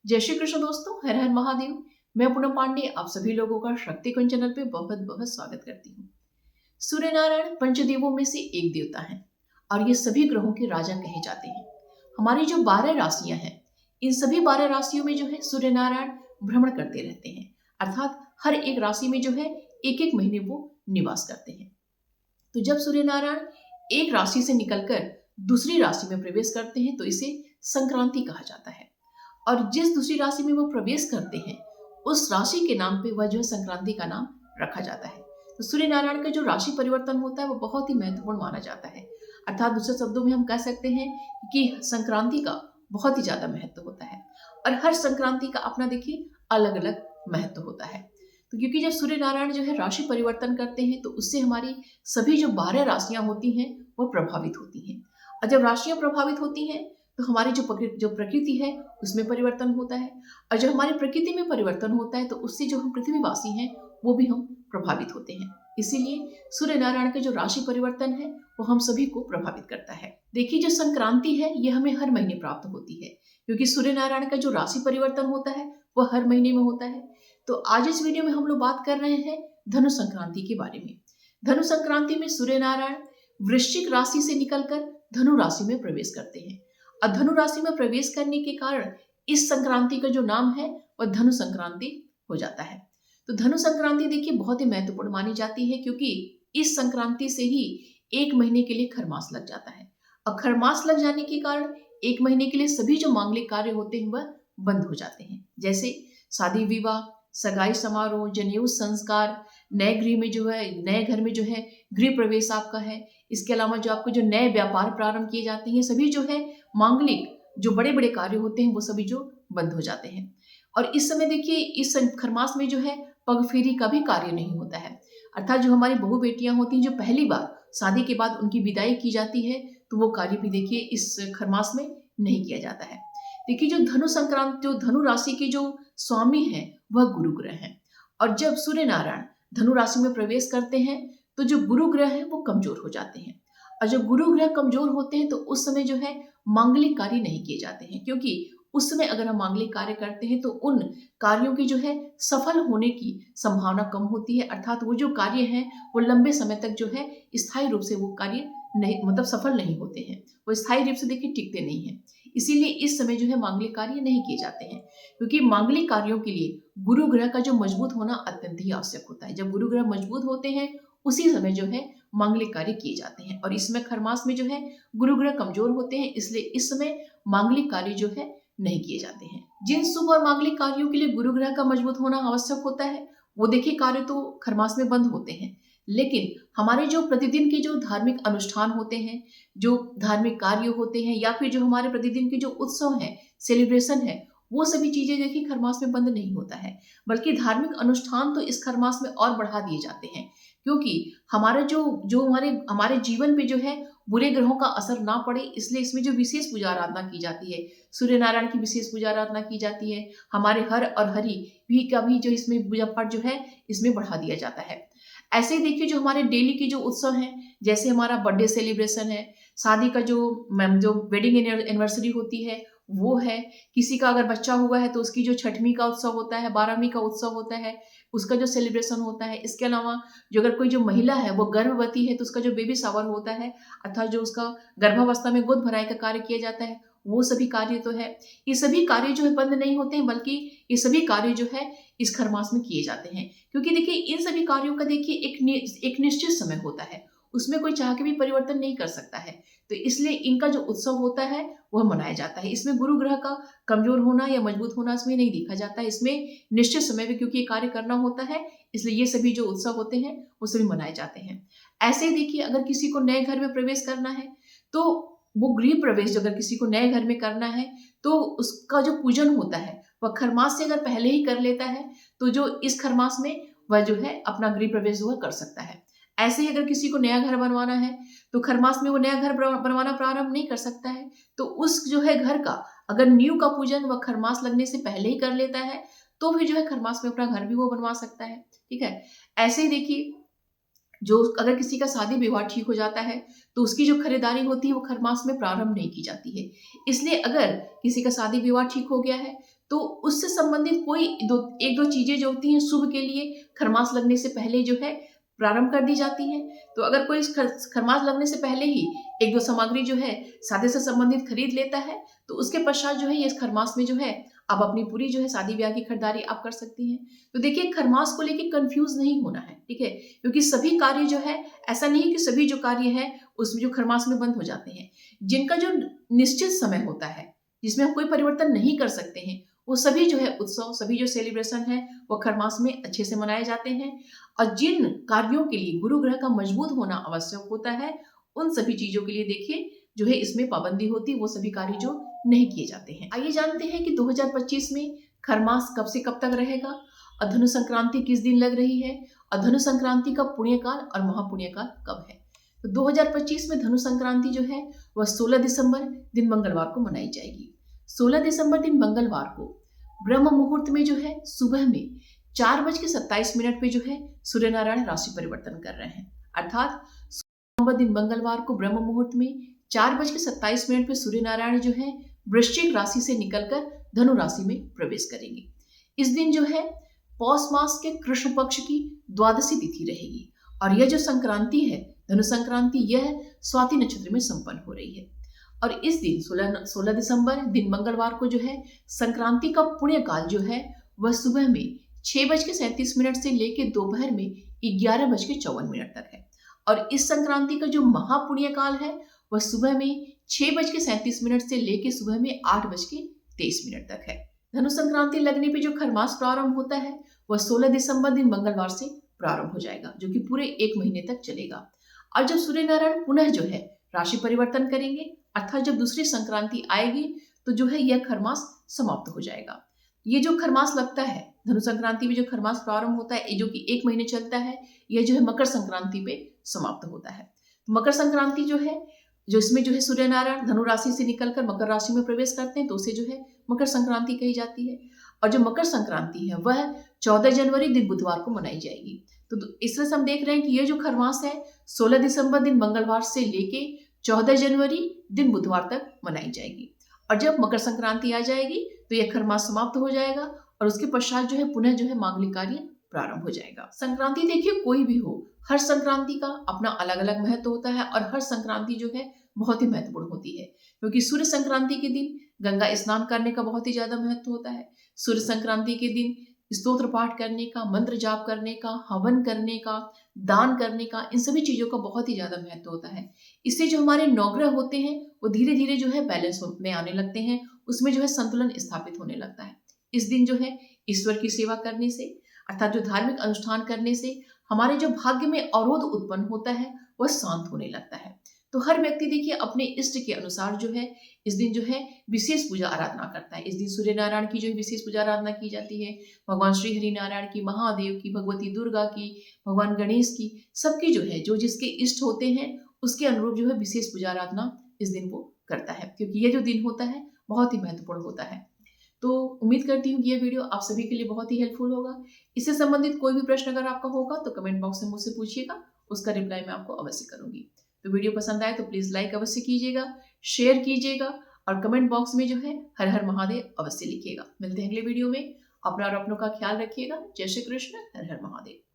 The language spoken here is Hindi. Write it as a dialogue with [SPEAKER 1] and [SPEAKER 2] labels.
[SPEAKER 1] जय श्री कृष्ण दोस्तों, हर हर महादेव। मैं पूनम पांडे आप सभी लोगों का शक्ति कुंज चैनल पे बहुत बहुत स्वागत करती हूँ। सूर्य नारायण पंचदेवों में से एक देवता हैं और ये सभी ग्रहों के राजा कहे जाते हैं। हमारी जो 12 राशियां हैं, इन सभी 12 राशियों में जो है सूर्य नारायण भ्रमण करते रहते हैं, अर्थात हर एक राशि में जो है एक एक महीने वो निवास करते हैं। तो जब सूर्य नारायण एक राशि से निकलकर दूसरी राशि में प्रवेश करते हैं तो इसे संक्रांति कहा जाता है। और जिस दूसरी राशि में वो प्रवेश करते हैं उस राशि के नाम पे वह जो है संक्रांति का नाम रखा जाता है। तो सूर्य नारायण का जो राशि परिवर्तन होता है वो बहुत ही महत्वपूर्ण माना जाता है, अर्थात दूसरे शब्दों में हम कह सकते हैं कि संक्रांति का बहुत ही ज्यादा महत्व होता है और हर संक्रांति का अपना देखिए अलग अलग महत्व होता है। तो क्योंकि जब सूर्य नारायण जो है राशि परिवर्तन करते हैं तो उससे हमारी सभी जो 12 राशियां होती हैं वो प्रभावित होती हैं। और जब राशियां प्रभावित होती हैं तो हमारी जो प्रकृति है उसमें परिवर्तन होता है, और जब हमारी प्रकृति में परिवर्तन होता है तो उससे जो हम पृथ्वीवासी हैं वो भी हम प्रभावित होते हैं। इसीलिए सूर्य नारायण के जो राशि परिवर्तन है वो हम सभी को प्रभावित करता है। देखिए, जो संक्रांति है ये हमें हर महीने प्राप्त होती है, क्योंकि सूर्य नारायण का जो राशि परिवर्तन होता है वह हर महीने में होता है। तो आज इस वीडियो में हम लोग बात कर रहे हैं धनु संक्रांति के बारे में। धनु संक्रांति में सूर्य नारायण वृश्चिक राशि से निकलकर धनु राशि में प्रवेश करते हैं और धनु राशि में प्रवेश करने के कारण इस संक्रांति का जो नाम है वह धनु संक्रांति हो जाता है। तो धनु संक्रांति देखिए बहुत ही महत्वपूर्ण मानी जाती है, क्योंकि इस संक्रांति से ही एक महीने के लिए खरमास लग जाता है। अब खरमास लग जाने के कारण एक महीने के लिए सभी जो मांगलिक कार्य होते हैं वह बंद हो जाते हैं, जैसे शादी विवाह, सगाई समारोह, जनेऊ संस्कार, नए गृह में जो है नए घर में जो है गृह प्रवेश आपका है। इसके अलावा जो आपको जो नए व्यापार प्रारंभ किए जाते हैं, सभी जो है मांगलिक जो बड़े बड़े कार्य होते हैं वो सभी जो बंद हो जाते हैं। और इस समय देखिए इस खरमास में जो है पग फेरी का भी कार्य नहीं होता है, अर्थात जो हमारी बहू बेटियां होती हैं जो पहली बार शादी के बाद उनकी विदाई की जाती है तो वो कार्य भी देखिए इस खरमास में नहीं किया जाता है। देखिए, जो धनु संक्रांति जो धनु राशि के जो स्वामी है वह गुरु ग्रह है, और जब सूर्य नारायण धनु राशि में प्रवेश करते हैं तो जो गुरु ग्रह है वो कमजोर हो जाते हैं। और जब गुरु ग्रह कमजोर होते हैं तो उस समय जो है मांगलिक कार्य नहीं किए जाते हैं, क्योंकि उस समय अगर हम मांगलिक कार्य करते हैं तो उन कार्यों की जो है सफल होने की संभावना कम होती है, अर्थात वो जो कार्य है वो लंबे समय तक जो है स्थायी रूप से वो कार्य नहीं मतलब सफल नहीं होते हैं, वो स्थायी रूप से देखिए टिकते नहीं है। इसीलिए इस समय जो है मांगलिक कार्य नहीं किए जाते हैं, क्योंकि मांगलिक कार्यों के लिए गुरु ग्रह का जो मजबूत होना अत्यंत ही आवश्यक होता है। जब गुरु ग्रह मजबूत होते हैं उसी समय जो है मांगलिक कार्य किए जाते हैं, और इसमें खरमास में जो है गुरु ग्रह कमजोर होते हैं, इसलिए इस समय मांगलिक कार्य जो है नहीं किए जाते हैं। जिन शुभ और मांगलिक कार्यों के लिए गुरु ग्रह का मजबूत होना आवश्यक होता है वो देखिए कार्य तो खरमास में बंद होते हैं, लेकिन हमारे जो प्रतिदिन के जो धार्मिक अनुष्ठान होते हैं, जो धार्मिक कार्य होते हैं, या फिर जो हमारे प्रतिदिन के जो उत्सव है, सेलिब्रेशन है, वो सभी चीजें देखिए खरमास में बंद नहीं होता है, बल्कि धार्मिक अनुष्ठान तो इस खरमास में और बढ़ा दिए जाते हैं, क्योंकि हमारा जो जो हमारे जीवन पे जो है बुरे ग्रहों का असर ना पड़े, इसलिए इसमें जो विशेष पूजा आराधना की जाती है, सूर्य नारायण की विशेष पूजा आराधना की जाती है। हमारे हर और हरि भी का भी जो इसमें पूजा पाठ जो है इसमें बढ़ा दिया जाता है। ऐसे ही देखिए जो हमारे डेली की जो उत्सव हैं, जैसे हमारा बर्थडे सेलिब्रेशन है, शादी का जो वेडिंग एनिवर्सरी होती है वो है, किसी का अगर बच्चा हुआ है तो उसकी जो 6वीं का उत्सव होता है, 12वीं का उत्सव होता है, उसका जो सेलिब्रेशन होता है। इसके अलावा जो अगर कोई जो महिला है वो गर्भवती है तो उसका जो बेबी शावर होता है, अर्थात जो उसका गर्भावस्था में गोद भराई का कार्य किया जाता है, वो सभी कार्य तो है। ये सभी कार्य जो है बंद नहीं होते हैं, बल्कि ये सभी कार्य जो है इस खरमास में किए जाते हैं, क्योंकि देखिए इन सभी कार्यों का देखिए एक निश्चित समय होता है, उसमें कोई चाह के भी परिवर्तन नहीं कर सकता है। तो इसलिए इनका जो उत्सव होता है वह मनाया जाता है। इसमें गुरु ग्रह का कमजोर होना या मजबूत होना इसमें नहीं देखा जाता है, इसमें निश्चित समय में क्योंकि ये कार्य करना होता है, इसलिए ये सभी जो उत्सव होते हैं वो सभी मनाए जाते हैं। ऐसे ही देखिए अगर किसी को नए घर में प्रवेश करना है तो वो गृह प्रवेश अगर किसी को नए घर में करना है तो उसका जो पूजन होता है वह खरमास से अगर पहले ही कर लेता है तो जो इस खरमास में वह जो है अपना गृह प्रवेश जो है कर सकता है। ऐसे ही अगर किसी को नया घर बनवाना है तो खरमास में वो नया घर बनवाना प्रारंभ नहीं कर सकता है, तो उस जो है घर का अगर नींव का पूजन वह खरमास लगने से पहले ही कर लेता है तो फिर जो है खरमास में अपना घर भी वो बनवा सकता है। ठीक है, ऐसे ही देखिए जो अगर किसी का शादी विवाह ठीक हो जाता है तो उसकी जो खरीदारी होती है वो खरमास में प्रारंभ नहीं की जाती है। इसलिए अगर किसी का शादी विवाह ठीक हो गया है तो उससे संबंधित कोई एक दो चीजें जो होती हैं शुभ के लिए खरमास लगने से पहले जो है प्रारंभ कर दी जाती है। तो अगर कोई खरमास लगने से पहले ही एक दो सामग्री जो है शादी से संबंधित खरीद लेता है, तो उसके पश्चात जो है ये खरमास में जो है आप अपनी पूरी जो है शादी ब्याह की खरीदारी आप कर सकती हैं। तो देखिए खरमास को लेके कंफ्यूज नहीं होना है, ठीक है, क्योंकि सभी कार्य जो है, ऐसा नहीं है कि सभी जो कार्य है उसमें जो खरमास में बंद हो जाते हैं। जिनका जो निश्चित समय होता है जिसमें हम कोई परिवर्तन नहीं कर सकते हैं, वो सभी जो है उत्सव, सभी जो सेलिब्रेशन है वो खरमास में अच्छे से मनाए जाते हैं। और जिन कार्यों के लिए गुरु ग्रह का मजबूत होना आवश्यक होता है, उन सभी चीजों के लिए देखिए जो है इसमें पाबंदी होती है, वो सभी कार्य जो नहीं किए जाते हैं। आइए जानते हैं कि 2025 में खरमास कब से कब तक रहेगा और धनु संक्रांति किस दिन लग रही है और धनु संक्रांति का पुण्यकाल और महापुण्यकाल कब है। तो 2025 में धनु संक्रांति जो है वह 16 दिसंबर दिन मंगलवार को मनाई जाएगी। 16 दिसंबर दिन मंगलवार को ब्रह्म मुहूर्त में जो है सुबह में 4:27 पे जो है सूर्य नारायण राशि परिवर्तन कर रहे हैं। अर्थात 16 नवंबर दिन मंगलवार को ब्रह्म मुहूर्त में 4:27 पे सूर्य नारायण जो है वृश्चिक राशि से निकलकर धनु राशि में प्रवेश करेंगे। इस दिन जो है पौष मास के कृष्ण पक्ष की द्वादशी तिथि रहेगी और यह जो संक्रांति है धनु संक्रांति, यह स्वाति नक्षत्र में संपन्न हो रही है। और इस दिन 16 दिसंबर दिन मंगलवार को जो है संक्रांति का पुण्य काल जो है वह सुबह में 6:37 से लेकर दोपहर में 11:54 तक है। और इस संक्रांति का जो महापुण्य काल है वह सुबह में 6:37 से लेकर सुबह में 8:23 तक है। धनु संक्रांति लगने पे जो खरमास प्रारंभ होता है वह 16 दिसंबर दिन मंगलवार से प्रारंभ हो जाएगा, जो कि पूरे 1 महीने तक चलेगा। और जब सूर्य नारायण पुनः जो है राशि परिवर्तन करेंगे, अर्थात जब दूसरी संक्रांति आएगी, तो जो है यह खरमास समाप्त हो जाएगा। ये जो खरमास लगता है धनु संक्रांति में जो खरमास प्रारंभ होता है, जो कि 1 महीने चलता है, यह जो है मकर संक्रांति पे समाप्त होता है। मकर संक्रांति जो है, जो इसमें जो है सूर्य नारायण धनु राशि से निकलकर मकर राशि में प्रवेश करते हैं, तो उसे जो है मकर संक्रांति कही जाती है। और जो मकर संक्रांति है वह 14 जनवरी दिन बुधवार को मनाई जाएगी। तो इस तरह से हम देख रहे हैं कि यह जो खरमास है 16 दिसंबर दिन मंगलवार से लेके 14 जनवरी दिन बुधवार तक मनाई जाएगी। और जब मकर संक्रांति आ जाएगी तो यह खरमास समाप्त हो जाएगा और उसके पश्चात जो है पुनः जो है मांगलिक कार्य प्रारंभ हो जाएगा। संक्रांति देखिए कोई भी हो, हर संक्रांति का अपना अलग अलग महत्व होता है और हर संक्रांति जो है बहुत ही महत्वपूर्ण होती है, क्योंकि सूर्य संक्रांति के दिन गंगा स्नान करने का बहुत ही ज्यादा महत्व होता है। सूर्य संक्रांति के दिन स्तोत्र पाठ करने का, मंत्र जाप करने का, हवन करने का, दान करने का, इन सभी चीजों का बहुत ही ज्यादा महत्व होता है। इससे जो हमारे नवग्रह होते हैं वो धीरे धीरे जो है बैलेंस में आने लगते हैं, उसमें जो है संतुलन स्थापित होने लगता है। इस दिन जो है ईश्वर की सेवा करने से, अर्थात जो धार्मिक अनुष्ठान करने से हमारे जो भाग्य में अवरोध उत्पन्न होता है वह शांत होने लगता है। तो हर व्यक्ति देखिए अपने इष्ट के अनुसार जो है इस दिन जो है विशेष पूजा आराधना करता है। इस दिन सूर्य नारायण की जो है विशेष पूजा आराधना की जाती है, भगवान श्री हरि नारायण की, महादेव की, भगवती दुर्गा की, भगवान गणेश की, सबकी जो है जो जिसके इष्ट होते हैं उसके अनुरूप जो है विशेष पूजा आराधना इस दिन वो करता है, क्योंकि ये जो दिन होता है बहुत ही महत्वपूर्ण होता है। तो उम्मीद करती हूँ कि ये वीडियो आप सभी के लिए बहुत ही हेल्पफुल होगा। इससे संबंधित कोई भी प्रश्न अगर आपका होगा तो कमेंट बॉक्स में मुझसे पूछिएगा, उसका रिप्लाई मैं आपको अवश्य करूंगी। तो वीडियो पसंद आए तो प्लीज लाइक अवश्य कीजिएगा, शेयर कीजिएगा और कमेंट बॉक्स में जो है हर हर महादेव अवश्य लिखिएगा। मिलते हैं अगले वीडियो में। अपना और अपनों का ख्याल रखिएगा। जय श्री कृष्ण। हर हर महादेव।